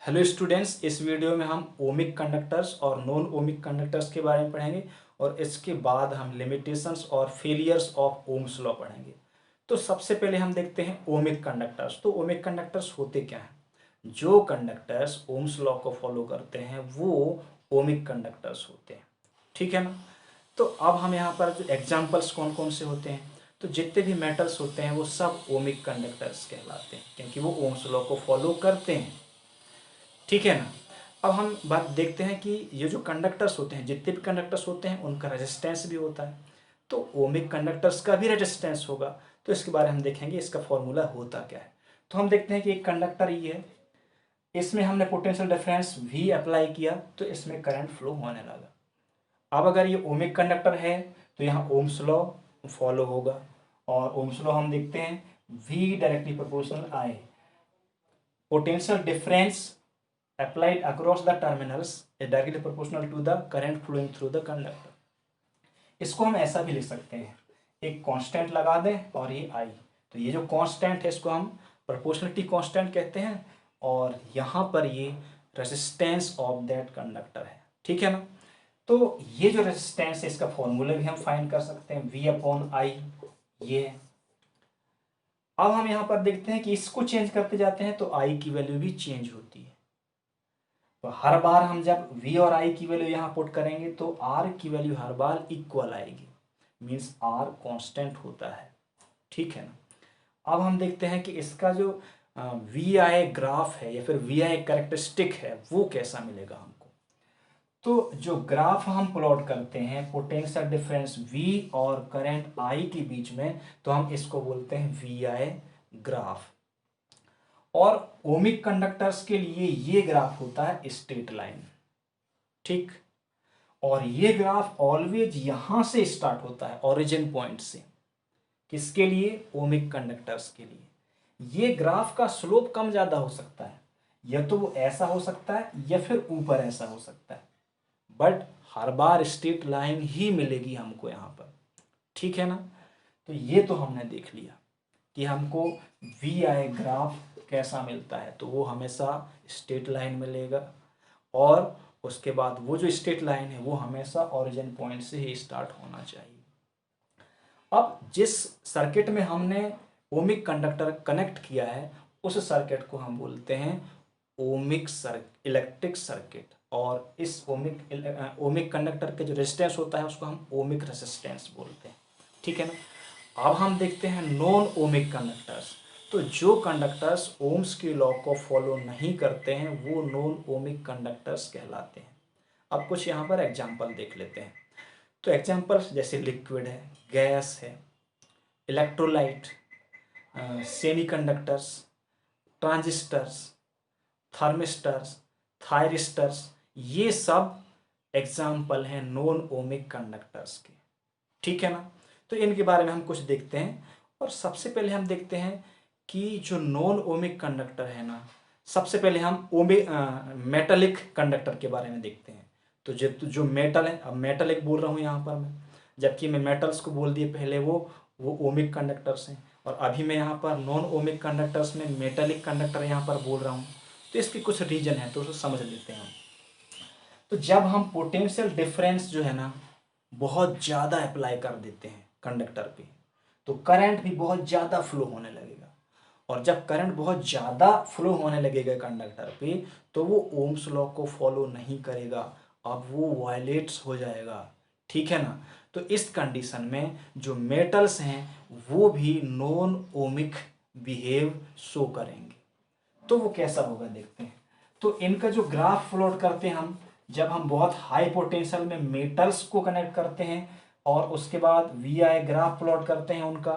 Hello students, इस video में हम ओमिक कंडक्टर्स और नॉन ओमिक कंडक्टर्स के बारे में पढ़ेंगे और इसके बाद हम लिमिटेशंस और फेलियर्स ऑफ ओम्स लॉ पढ़ेंगे। तो सबसे पहले हम देखते हैं ओमिक कंडक्टर्स। तो ओमिक कंडक्टर्स होते क्या हैं? जो कंडक्टर्स ओम्स लॉ को फॉलो करते हैं वो ओमिक कंडक्टर्स होते हैं। ठीक है ना? तो अब हम यहाँ पर जो एग्जाम्पल्स कौन कौन से होते हैं, तो जितने भी मेटल्स होते हैं वो सब ओमिक कंडक्टर्स कहलाते हैं क्योंकि वो ओम्स लॉ को फॉलो करते हैं। ठीक है ना? अब हम बात देखते हैं कि ये जो कंडक्टर्स होते हैं, जितने भी कंडक्टर्स होते हैं उनका रेजिस्टेंस भी होता है। तो ओमिक कंडक्टर्स का भी रेजिस्टेंस होगा। तो इसके बारे में हम देखेंगे इसका फॉर्मूला होता क्या है। तो हम देखते हैं कि एक कंडक्टर ये है, इसमें हमने पोटेंशियल डिफरेंस V अप्लाई किया तो इसमें करंट फ्लो होने लगा। अब अगर ये ओमिक कंडक्टर है तो यहाँ ओम्स लॉ फॉलो होगा और ओम्स लॉ हम देखते हैं V directly proportional I, potential difference applied across the terminals is directly proportional to the current flowing through the conductor। इसको हम ऐसा भी लिख सकते हैं, एक कांस्टेंट लगा दें और ये आई, तो ये जो कांस्टेंट है इसको हम प्रोपोर्शनलिटी कांस्टेंट कहते हैं और यहाँ पर ये रेजिस्टेंस ऑफ दैट कंडक्टर है। ठीक है ना? तो ये जो रेजिस्टेंस है इसका फॉर्मूला भी हम फाइंड कर सकते हैं, V अपॉन आई ये। अब हम यहाँ पर देखते हैं कि इसको चेंज करते जाते हैं तो आई की वैल्यू भी चेंज होती है। तो हर बार हम जब V और I की वैल्यू यहाँ पुट करेंगे तो R की वैल्यू हर बार इक्वल आएगी, मीन्स R कांस्टेंट होता है। ठीक है ना? अब हम देखते हैं कि इसका जो VI ग्राफ है या फिर VI कैरेक्टरिस्टिक है वो कैसा मिलेगा हमको। तो जो ग्राफ हम प्लॉट करते हैं पोटेंशियल डिफरेंस V और करंट I के बीच में, तो हम इसको बोलते हैं VI ग्राफ। और ओमिक कंडक्टर्स के लिए ये ग्राफ होता है स्ट्रेट लाइन। ठीक, और ये ग्राफ ऑलवेज यहां से स्टार्ट होता है ओरिजिन पॉइंट से। किसके लिए? ओमिक कंडक्टर्स के लिए। ये ग्राफ का स्लोप कम ज्यादा हो सकता है, या तो वो ऐसा हो सकता है या फिर ऊपर ऐसा हो सकता है, बट हर बार स्ट्रेट लाइन ही मिलेगी हमको यहाँ पर। ठीक है ना? तो ये तो हमने देख लिया कि हमको वी आई ग्राफ कैसा मिलता है, तो वो हमेशा स्ट्रेट लाइन मिलेगा और उसके बाद वो जो स्ट्रेट लाइन है वो हमेशा ओरिजिन पॉइंट से ही स्टार्ट होना चाहिए। अब जिस सर्किट में हमने ओमिक कंडक्टर कनेक्ट किया है उस सर्किट को हम बोलते हैं ओमिक इलेक्ट्रिक सर्किट, और इस ओमिक कंडक्टर के जो रेजिस्टेंस होता है उसको हम ओमिक रेजिस्टेंस बोलते हैं। ठीक है ना? अब हम देखते हैं नॉन ओमिक कंडक्टर्स। तो जो कंडक्टर्स ओम्स के लॉ को फॉलो नहीं करते हैं वो नॉन ओमिक कंडक्टर्स कहलाते हैं। अब कुछ यहाँ पर एग्जांपल देख लेते हैं। तो एग्जांपल्स जैसे लिक्विड है, गैस है, electrolyte, semiconductors, transistors, thermistors, thyristors, ये सब एग्जाम्पल हैं नॉन ओमिक कंडक्टर्स के। ठीक है ना? तो इनके बारे में हम कुछ देखते हैं और सबसे पहले हम देखते हैं कि जो नॉन ओमिक कंडक्टर है ना, सबसे पहले हम मेटलिक कंडक्टर के बारे में देखते हैं। तो जो मेटल है, अब मेटलिक बोल रहा हूँ यहाँ पर मैं, जबकि मैं मेटल्स को बोल दिए पहले वो ओमिक कंडक्टर्स हैं, और अभी मैं यहाँ पर नॉन ओमिक कंडक्टर्स में मेटलिक कंडक्टर यहाँ पर बोल रहा हूँ। तो इसकी कुछ रीजन है तो उसको समझ लेते हैं हम। तो जब हम पोटेंशियल डिफरेंस जो है ना बहुत ज़्यादा अप्लाई कर देते हैं कंडक्टर पे, तो करंट भी बहुत ज़्यादा फ्लो होने लगेगा, और जब करंट बहुत ज़्यादा फ्लो होने लगेगा कंडक्टर पे तो वो ओम्स लॉ को फॉलो नहीं करेगा, अब वो वायलेट्स हो जाएगा। ठीक है ना? तो इस कंडीशन में जो मेटल्स हैं वो भी नॉन ओमिक बिहेव शो करेंगे। तो वो कैसा होगा देखते हैं। तो इनका जो ग्राफ प्लॉट करते हैं हम, जब हम बहुत हाई पोटेंशियल में मेटल्स को कनेक्ट करते हैं और उसके बाद वी आई ग्राफ प्लॉट करते हैं उनका,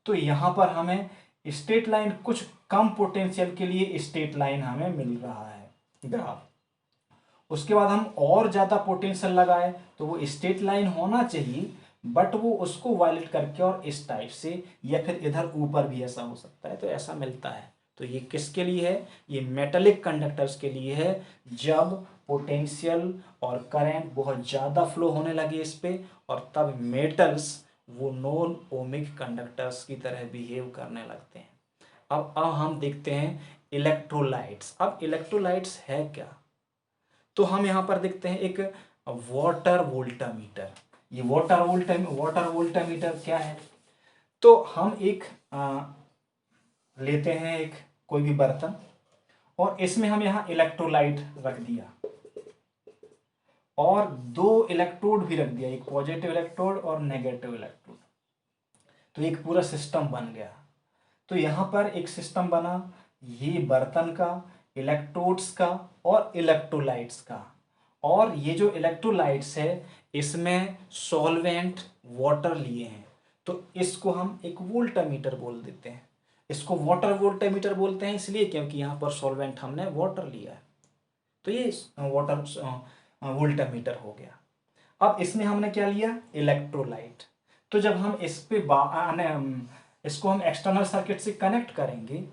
तो यहाँ पर हमें स्ट्रेट लाइन, कुछ कम पोटेंशियल के लिए स्ट्रेट लाइन हमें मिल रहा है ग्राफ। उसके बाद हम और ज़्यादा पोटेंशियल लगाए तो वो स्ट्रेट लाइन होना चाहिए, बट वो उसको वायलेट करके और इस टाइप से या फिर इधर ऊपर भी ऐसा हो सकता है, तो ऐसा मिलता है। तो ये किसके लिए है? ये मेटलिक कंडक्टर्स के लिए है, जब पोटेंशियल और करंट बहुत ज़्यादा फ्लो होने लगे इस पे, और तब मेटल्स वो नॉन ओमिक कंडक्टर्स की तरह बिहेव करने लगते हैं। अब हम देखते हैं इलेक्ट्रोलाइट्स। अब इलेक्ट्रोलाइट्स है क्या, तो हम यहाँ पर देखते हैं एक वाटर वोल्टामीटर। ये वाटर वोल्टामीटर क्या है, तो हम एक लेते हैं एक कोई भी बर्तन, और इसमें हम यहाँ इलेक्ट्रोलाइट रख दिया और दो इलेक्ट्रोड भी रख दिया, एक पॉजिटिव इलेक्ट्रोड और नेगेटिव इलेक्ट्रोड। तो एक पूरा सिस्टम बन गया। तो यहाँ पर एक सिस्टम बना, ये बर्तन का, इलेक्ट्रोड्स का और इलेक्ट्रोलाइट्स का। और ये जो इलेक्ट्रोलाइट्स है इसमें सॉल्वेंट वाटर लिए हैं, तो इसको हम एक वोल्टामीटर बोल देते हैं। इसको वाटर वोल्टामीटर बोलते हैं इसलिए क्योंकि यहाँ पर सॉल्वेंट हमने वाटर लिया है, तो ये वाटर वोल्टामीटर हो गया। अब इसमें हमने क्या लिया, इलेक्ट्रोलाइट। तो जब हम इस पे इसको हम एक्सटर्नल सर्किट से कनेक्ट करेंगे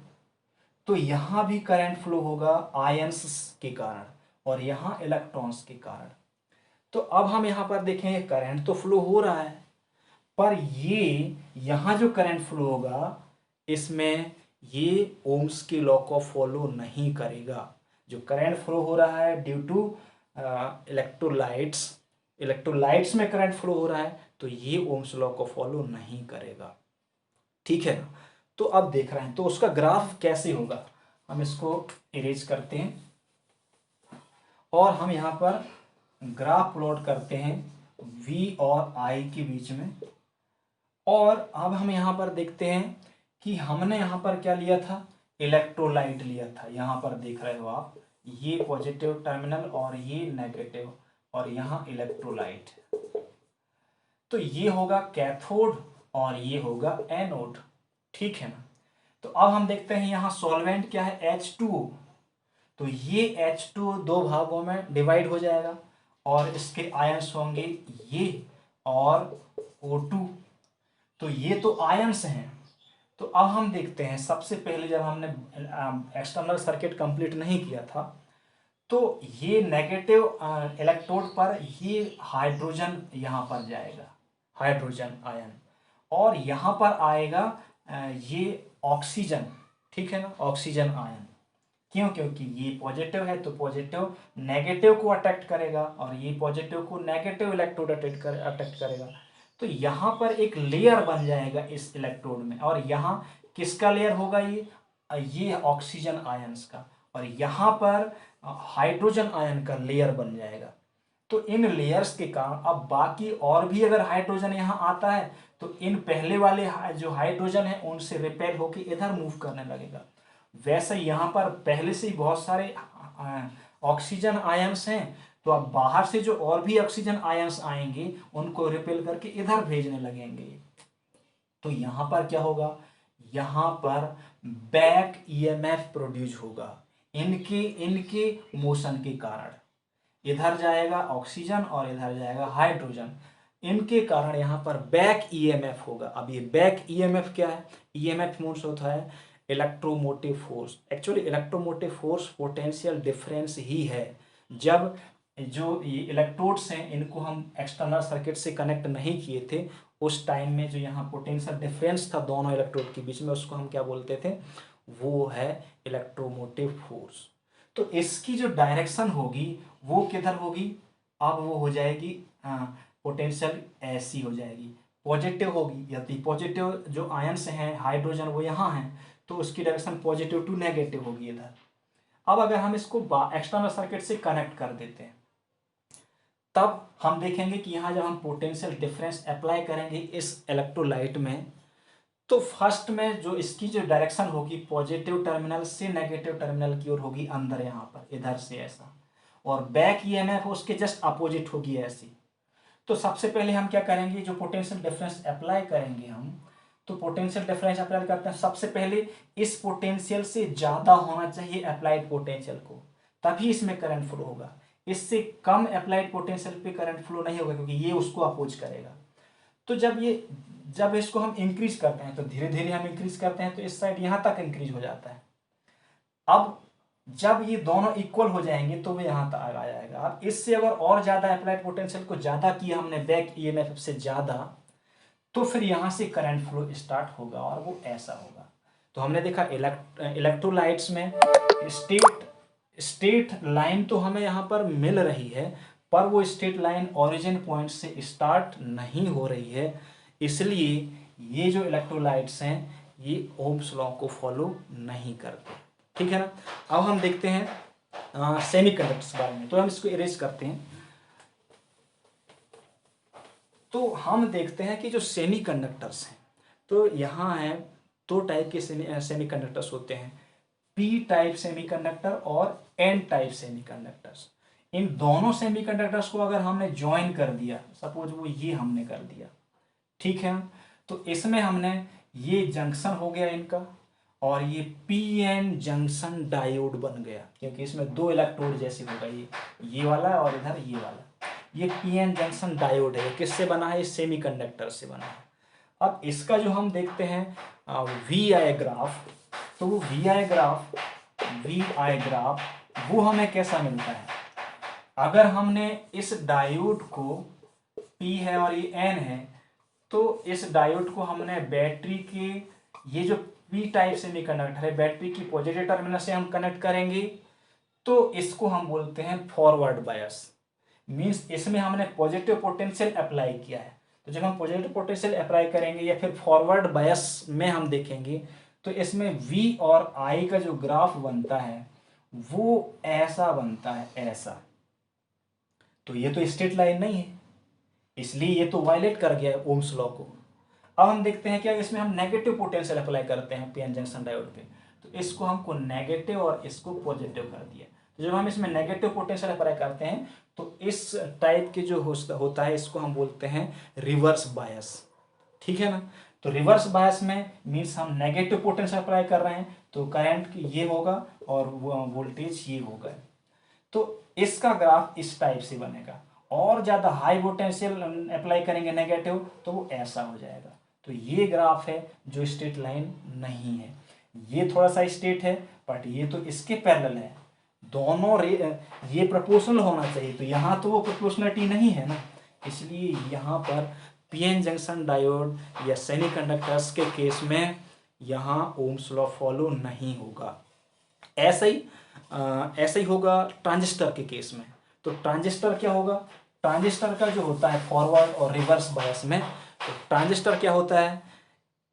तो यहां भी करंट फ्लो होगा आयंस के कारण और यहां इलेक्ट्रॉन्स के कारण। तो अब हम यहां पर देखेंगे करंट तो फ्लो हो रहा है, पर ये यहां जो करंट फ्लो होगा इसमें ये ओम्स की लॉ को फॉलो नहीं करेगा। जो करंट फ्लो हो रहा है ड्यू टू इलेक्ट्रोलाइट्स में करंट फ्लो हो रहा है, तो ये ओम्स लॉ को फॉलो नहीं करेगा। ठीक है ना, तो अब देख रहे हैं तो उसका ग्राफ कैसे होगा, हम इसको इरेज करते हैं और हम यहाँ पर ग्राफ प्लॉट करते हैं V और I के बीच में। और अब हम यहाँ पर देखते हैं कि हमने यहाँ पर क्या लिया था, इलेक्ट्रोलाइट लिया था। यहाँ पर देख रहे हो आप, ये पॉजिटिव टर्मिनल और ये नेगेटिव, और यहाँ इलेक्ट्रोलाइट। तो ये होगा कैथोड और ये होगा एनोड। ठीक है ना, तो अब हम देखते हैं यहाँ सॉल्वेंट क्या है, H2O। तो ये H2O दो भागों में डिवाइड हो जाएगा और इसके आयंस होंगे ये और O2। तो ये तो आयंस हैं। तो अब हम देखते हैं, सबसे पहले जब हमने एक्सटर्नल सर्किट कंप्लीट नहीं किया था तो ये नेगेटिव इलेक्ट्रोड पर ये हाइड्रोजन यहाँ पर जाएगा, हाइड्रोजन आयन, और यहाँ पर आएगा ये ऑक्सीजन। ठीक है ना, ऑक्सीजन आयन। क्यों, क्योंकि ये पॉजिटिव है तो पॉजिटिव नेगेटिव को अट्रैक्ट करेगा और ये पॉजिटिव को नेगेटिव इलेक्ट्रोड अट्रैक्ट करेगा। तो यहाँ पर एक लेयर बन जाएगा इस इलेक्ट्रोड में, और यहाँ किसका लेयर होगा, ये ऑक्सीजन आयंस का, और यहाँ पर हाइड्रोजन आयन का लेयर बन जाएगा। तो इन लेयर्स के कारण अब बाकी और भी अगर हाइड्रोजन यहाँ आता है तो इन पहले वाले जो हाइड्रोजन है उनसे रिपेल होकर इधर मूव करने लगेगा। वैसे यहाँ पर पहले से ही बहुत सारे ऑक्सीजन आयंस हैं, तो अब बाहर से जो और भी ऑक्सीजन आयंस आएंगे उनको रिपेल करके इधर भेजने लगेंगे। तो यहाँ पर क्या होगा, यहाँ पर बैक ईएमएफ प्रोड्यूस होगा इनके मोशन के कारण। इधर जाएगा ऑक्सीजन और इधर जाएगा हाइड्रोजन, इनके कारण यहाँ पर बैक ईएमएफ होगा। अब ये बैक ईएमएफ क्या है, ईएमएफ मींस होता है electromotive force. Actually electromotive force potential difference ही है। जब जो ये इलेक्ट्रोड्स हैं इनको हम एक्सटर्नल सर्किट से कनेक्ट नहीं किए थे, उस टाइम में जो यहाँ पोटेंशियल डिफरेंस था दोनों इलेक्ट्रोड के बीच में, उसको हम क्या बोलते थे, वो है इलेक्ट्रोमोटिव फोर्स। तो इसकी जो डायरेक्शन होगी वो किधर होगी, अब वो हो जाएगी पोटेंशियल ऐसी हो जाएगी, पॉजिटिव होगी। यदि पॉजिटिव जो आयंस हैं हाइड्रोजन वो यहाँ हैं तो उसकी डायरेक्शन पॉजिटिव टू नेगेटिव होगी इधर। अब अगर हम इसको एक्सटर्नल सर्किट से कनेक्ट कर देते हैं तब हम देखेंगे कि यहाँ जब हम पोटेंशियल डिफरेंस अप्लाई करेंगे इस इलेक्ट्रोलाइट में, तो फर्स्ट में जो इसकी जो डायरेक्शन होगी पॉजिटिव टर्मिनल से नेगेटिव टर्मिनल की ओर होगी अंदर, यहाँ पर इधर से ऐसा, और बैक ईएमएफ उसके जस्ट अपोजिट होगी ऐसी। तो सबसे पहले हम क्या करेंगे, जो पोटेंशियल डिफरेंस अप्लाई करेंगे हम, तो पोटेंशियल डिफरेंस अप्लाई करते हैं, सबसे पहले इस पोटेंशियल से ज़्यादा होना चाहिए अप्लाइड पोटेंशियल को, तभी इसमें करंट फ्लो होगा। इससे कम अप्लाइड पोटेंशियल पे करंट फ्लो नहीं होगा क्योंकि ये उसको अपोज करेगा। तो जब इसको हम इंक्रीज करते हैं तो धीरे धीरे हम इंक्रीज करते हैं तो इस साइड यहाँ तक इंक्रीज हो जाता है। अब जब ये दोनों इक्वल हो जाएंगे तो वो यहाँ तक आ जाएगा। अब इससे अगर और ज़्यादा अप्लाइड पोटेंशियल को ज़्यादा किया हमने बैक ईएमएफ से ज़्यादा, तो फिर यहाँ से करंट फ्लो स्टार्ट होगा और वो ऐसा होगा। तो हमने देखा इलेक्ट्रोलाइट्स में स्ट्रेट लाइन तो हमें यहाँ पर मिल रही है, पर वो स्ट्रेट लाइन ओरिजिन पॉइंट से स्टार्ट नहीं हो रही है, इसलिए ये जो इलेक्ट्रोलाइट्स हैं ये ओम्स लॉ को फॉलो नहीं करते। ठीक है ना। अब हम देखते हैं सेमीकंडक्टर्स के बारे में, तो हम इसको इरेज करते हैं। तो हम देखते हैं कि जो सेमीकंडक्टर्स हैं, तो यहाँ है दो टाइप के सेमीकंडक्टर्स होते हैं, पी टाइप सेमीकंडक्टर और एन टाइप सेमीकंडक्टर्स। इन दोनों सेमीकंडक्टर्स को अगर हमने ज्वाइन कर दिया, सपोज वो ये हमने कर दिया, ठीक है, तो इसमें हमने ये जंक्शन हो गया इनका, और ये पी एन जंक्शन डायोड बन गया, क्योंकि इसमें दो इलेक्ट्रोड जैसे होगा, ये वाला और इधर ये वाला। ये पी एन जंक्शन डायोड है, किससे बना है? इस सेमीकंडक्टर से बना है। अब इसका जो हम देखते हैं वी आई ग्राफ, तो वो वी आई ग्राफ वो हमें कैसा मिलता है? अगर हमने इस डायोड को, P है और ये N है, तो इस डायोड को हमने बैटरी के, ये जो P टाइप सेमीकंडक्टर है, बैटरी की पॉजिटिव टर्मिनल से हम कनेक्ट करेंगे, तो इसको हम बोलते हैं फॉरवर्ड बायस। मीन्स इसमें हमने पॉजिटिव पोटेंशियल अप्लाई किया है। तो जब हम पॉजिटिव पोटेंशियल अप्लाई करेंगे या फिर फॉरवर्ड बायस में हम देखेंगे, तो इसमें V और I का जो ग्राफ बनता है वो ऐसा बनता है, ऐसा। तो ये तो स्ट्रेट लाइन नहीं है, इसलिए ये तो वायलेट कर गया है ओम्स लॉ को। अब हम देखते हैं कि इसमें हम नेगेटिव पोटेंशियल अप्लाई करते हैं पीएन जंक्शन डायोड पे, तो इसको हमको नेगेटिव और इसको पॉजिटिव कर दिया। तो जब हम इसमें नेगेटिव पोटेंशियल अप्लाई करते हैं, तो इस टाइप के जो होता है इसको हम बोलते हैं रिवर्स बायस। ठीक है ना। तो रिवर्स बायस में मीन्स हम नेगेटिव पोटेंशियल अप्लाई कर रहे हैं, तो करंट ये होगा और वोल्टेज ये होगा। तो इसका ग्राफ इस टाइप से बनेगा, और ज़्यादा हाई पोटेंशियल अप्लाई करेंगे नेगेटिव, तो वो ऐसा हो जाएगा। तो ये ग्राफ है जो स्ट्रेट लाइन नहीं है, ये थोड़ा सा स्ट्रेट है, बट ये तो इसके पैरेलल है। दोनों ये प्रोपोर्शनल होना चाहिए, तो यहाँ तो वो प्रोपोर्शनलिटी नहीं है ना, इसलिए यहाँ पर पीएन जंक्शन डायोड या सेमीकंडक्टर्स के केस में यहाँ ओम्स लॉ फॉलो नहीं होगा। ऐसा ही होगा ट्रांजिस्टर के केस में। तो ट्रांजिस्टर क्या होगा? ट्रांजिस्टर का जो होता है फॉरवर्ड और रिवर्स बायस में, तो ट्रांजिस्टर क्या होता है?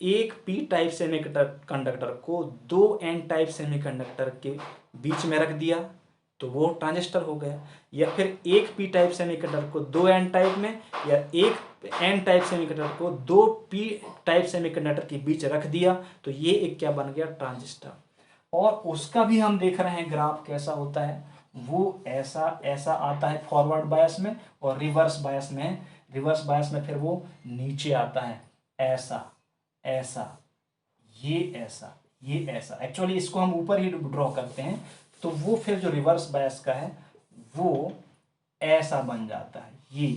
एक पी टाइप सेमीकंडक्टर को दो एन टाइप सेमीकंडक्टर के बीच में रख दिया, तो वो ट्रांजिस्टर हो गया। या फिर एक पी टाइप सेमीकंडक्टर को दो एन टाइप में, या एक एन टाइप सेमीकंडक्टर को दो पी टाइप सेमीकंडक्टर के बीच रख दिया, तो ये एक क्या बन गया? ट्रांजिस्टर। और उसका भी हम देख रहे हैं ग्राफ कैसा होता है, वो ऐसा ऐसा आता है फॉरवर्ड बायस में, और रिवर्स बायस में फिर वो नीचे आता है, ऐसा ऐसा, ये ऐसा, ये ऐसा। एक्चुअली इसको हम ऊपर ही ड्रॉ करते हैं, तो वो फिर जो रिवर्स बायस का है वो ऐसा बन जाता है, ये।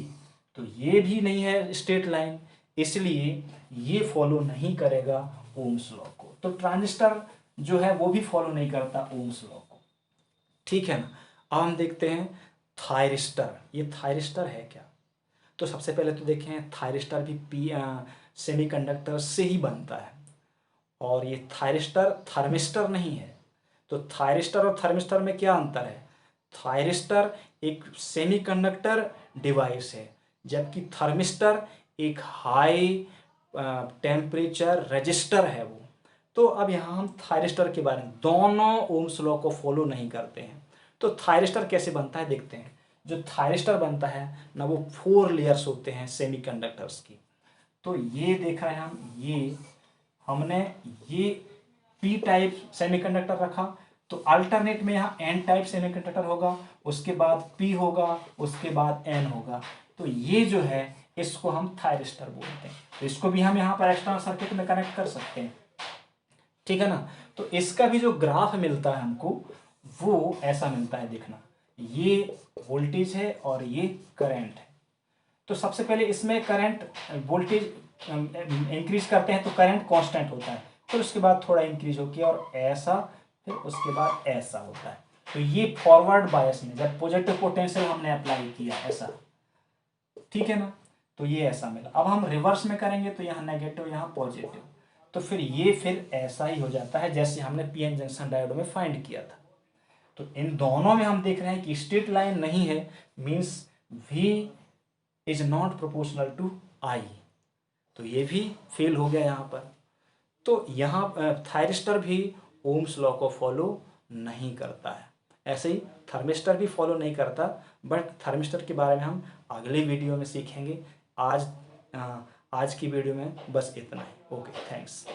तो ये भी नहीं है स्ट्रेट लाइन, इसलिए ये फॉलो नहीं करेगा ओम्स लॉ को। तो ट्रांजिस्टर जो है वो भी फॉलो नहीं करता ओम्स लॉ को। ठीक है ना। अब हम देखते हैं थायरिस्टर। ये थायरिस्टर है क्या? तो सबसे पहले तो देखें, थायरिस्टर भी सेमीकंडक्टर से ही बनता है, और ये थायरिस्टर थर्मिस्टर नहीं है। तो थायरिस्टर और थर्मिस्टर में क्या अंतर है? थायरिस्टर एक सेमीकंडक्टर डिवाइस है, जबकि थर्मिस्टर एक हाई टेम्परेचर रजिस्टर है वो। तो अब यहाँ हम थायरिस्टर के बारे में, दोनों ओम्स लॉ को फॉलो नहीं करते हैं। तो थायरिस्टर कैसे बनता है देखते हैं। जो थायरिस्टर बनता है ना, वो 4 लेयर्स होते हैं सेमीकंडक्टर्स की। तो ये देख रहे हैं हम, ये हमने ये पी टाइप सेमीकंडक्टर रखा, तो अल्टरनेट में यहाँ एन टाइप सेमीकंडक्टर होगा, उसके बाद पी होगा, उसके बाद एन होगा। तो ये जो है इसको हम थायरिस्टर बोलते हैं। तो इसको भी हम यहाँ पर एक्सटर्नल सर्किट में कनेक्ट कर सकते हैं। ठीक है ना। तो इसका भी जो ग्राफ मिलता है हमको वो ऐसा मिलता है, देखना, ये वोल्टेज है और ये करंट है। तो सबसे पहले इसमें करंट वोल्टेज इंक्रीज करते हैं तो करंट कांस्टेंट होता है, फिर उसके बाद थोड़ा इंक्रीज होकर और ऐसा, फिर उसके बाद ऐसा होता है। तो ये फॉरवर्ड बायस में जब पॉजिटिव पोटेंशियल हमने अप्लाई किया ऐसा, ठीक है ना, तो ये ऐसा मिला। अब हम रिवर्स में करेंगे तो यहाँ नेगेटिव, यहाँ पॉजिटिव। तो फिर ये फिर ऐसा ही हो जाता है जैसे हमने पीएन जंक्शन डायोड में फाइंड किया था। तो इन दोनों में हम देख रहे हैं कि स्ट्रेट लाइन नहीं है, means V is not proportional to I, तो ये भी फेल हो गया यहाँ पर। तो यहाँ थायरिस्टर भी ओम्स लॉ को फॉलो नहीं करता है, ऐसे ही थर्मिस्टर भी फॉलो नहीं करता, बट थर्मिस्टर के बारे में हम अगले वीडियो में सीखेंगे। आज आज की वीडियो में बस इतना ही। Okay, thanks.